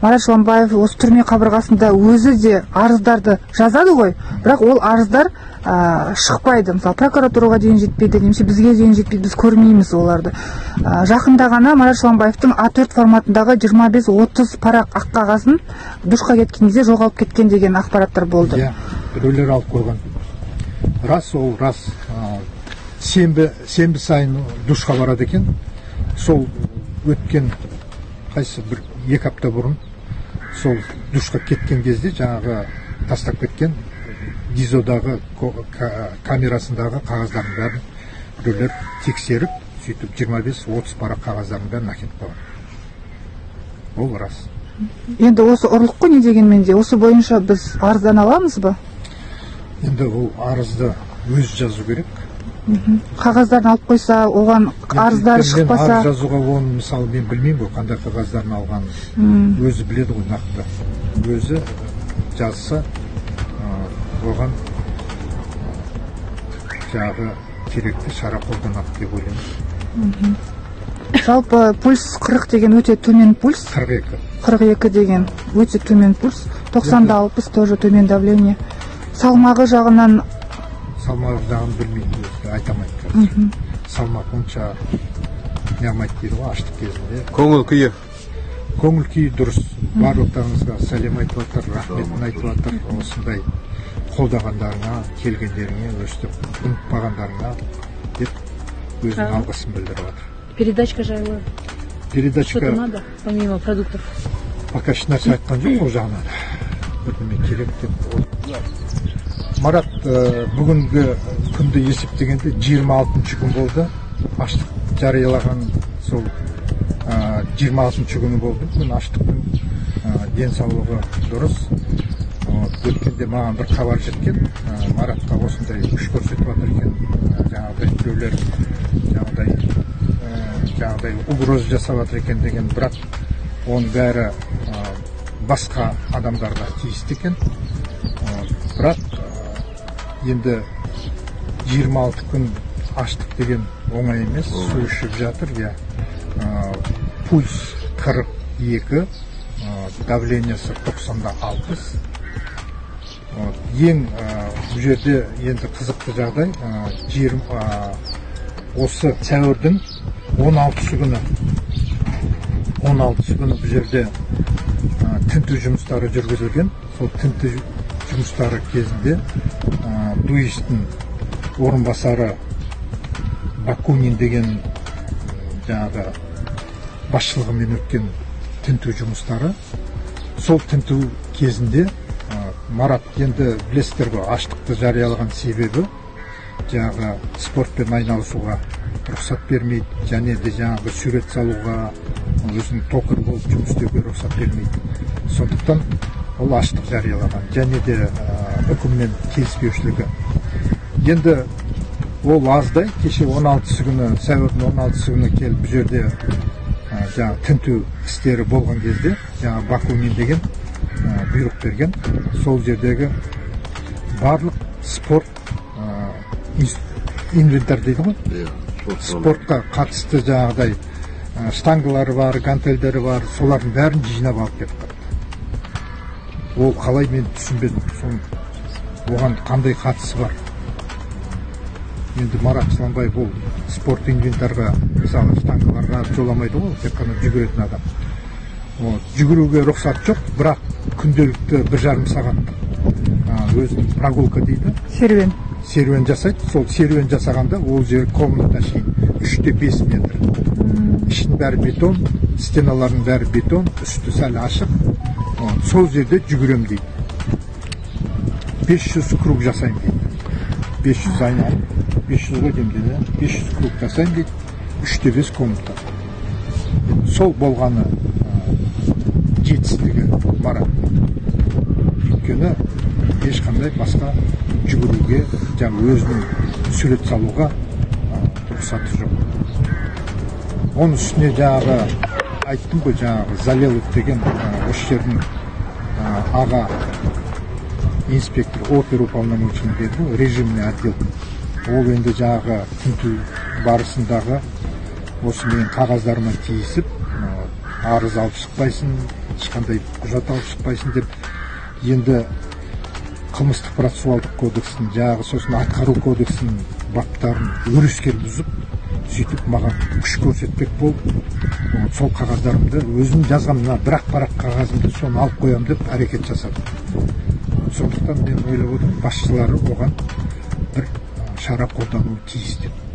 Марат Шламбаев осы түрме қабырғасында өзі де арыздарды жазады ғой, бірақ ол арыздар шықпайды. Мысалы, прокуратураға дейін жетпейді, немесе бізге дейін жетпейді, біз көрмейміз оларды. Жақында ғана Марат Шламбаевтың А4 форматындағы 25-30 парақ ақ қағазын душқа кеткен кезде жоғалып кеткен деген ақпараттар болды. Иә, біреулер алып қойған. Рас, ол рас. Сенбі сайын душқа барады екен. Сол өткен қайсы бір 2 апта бұрын сол душқа кеткен кезде жаңағы тастап кеткен дизодағы камерасындағы қағаздардың бәрін біреулер тексеріп, сөйтіп 25-30 парақ қағаздардың бәрін әкетіп қойған. Ол рас. Енді осы ұрлық қой, не дегенмен де осы бойынша біз арыздан аламыз ба? Енді ол арызды өз жазу керек. Қағаздарын алып қойса, оған арыздары шықпаса. Мен арыз жазуға оны мысалы мен білмеймін ғой, қандай қағаздарын алғанын. Өзі біледі ғой нақты. Өзі жазса, оған жағы керекті шара қолданады деп ойлаймын. Жалпы пульс 40 деген өте төмен пульс. 42 деген өте төмен пульс. 90-да 60 тоже төмен давление. Салмағы жағынан білмейді, айтамайды. Салмақ онша неғмайды дейді ғой, аштық кезінде. Көңіл күйі дұрыс. Барлықтарыңызға сәлем айтып жатыр, рахметін айтып жатыр. Осындай қолдағандарыңа, келгендеріңе, өстіп ұмытпағандарыңа деп өзінің алғысын білдіріп жатыр. Передачка жайлы. Что-то надо, помимо продуктов? Пока еш нәрсе айтқан жоқ ол жағынан. Бірдеме керек деп. Марат бүгінгі күнді есептегенде 26 күн болды. Аштық жариялаған сол 26 күні болды. Бүгін аштықтың денсаулығы дұрыс. Өткенде маған бір хабар жеткен. Маратқа осындай күш көрсетіп жатыр екен. Жаңағыдай біреулер жаңағыдай угроз жасап жатыр екен деген, бірақ оның бәрі басқа адамдарға тиісті екен. Бірақ енді 26 күн аштық деген оңай емес, су ішіп жатыр, пульс 42, давлениесі 90-да 60. Ең бұл жерде енді қызықты жағдай, осы сәуірдің 16 күні бұл жерде тінту жұмыстары жүргізілген. Сол тінту жұмыстары кезінде дуистің орынбасары Бакунин деген жаңағы басшылығымен өткен тінту жұмыстары. Сол тінту кезінде Марат, енді білесіздер ғой, аштықты жариялаған себебі жаңағы спортпен айналысуға рұқсат бермейді, және де жаңағы сурет салуға, өзінің токар болып жұмыс істеуге рұқсат бермейді. Сондықтан ол аштық жариялаған, және де үкіммен келіспеушілігі. Енді ол аздай, кеше 16 күні, сәуірдің 16 күні келіп бұл жерде жаңағы тінту істері болған кезде, жаңағы Бакунин деген бұйрық берген. Сол жердегі барлық спорт инвентарь дейді ғой, спортқа қатысты жаңағыдай штангылары бар, гантельдері бар, солардың бәрін жинап алып кетіп қалды. Ол қалай, мен түсінбедім. Оған қандай қатысы бар? Енді Марат Шламбаев ол спорт инвентарға, мысалы штангыларға жоламайды ғой, тек қана жүгіретін адам. Жүгіруге рұқсат жоқ, бірақ күнделікті 1,5 сағат өзінің прогулка дейді. Серуен жасайды. Сол серуен жасағанда ол жер комната шейін 3-5 метр. Ішін бәрі бетон, стеналардың бәрі бетон, үсті сәл ашық. Сол жерде жүгірем дейді. 500 круг жасайым дейді. 500 айналып, 500 ғой демде, 500 круг жасайым дейді. 3-5 комната. Сол болғаны жетістігі Марат. Өйткені ешқандай басқа жүгіруге, жаңағы өзінің сурет салуға рұқсаты жоқ. Оның үстіне жаңағы айттым ғой, жаңағы Залелов деген осы жердің аға инспектор, опер уполномоченный деді, режимный отдел. Ол енді жаңағы тінту барысындағы осы менің қағаздарыма тиісіп, арыз алып шықпайсың, ешқандай құжат алып шықпайсың деп енді қылмыстық процессуалдық кодекстің жағы сосын атқару кодексінің баптарын өрескел бұзып сөйтіп маған күш көрсетпек болып сол қағаздарымды өзім жазған мына бір парақ қағазымды соны алып қоямын деп әрекет жасады. Сондықтан мен ойлап отырмын басшылары оған бір шара қолдануы тиіс деп.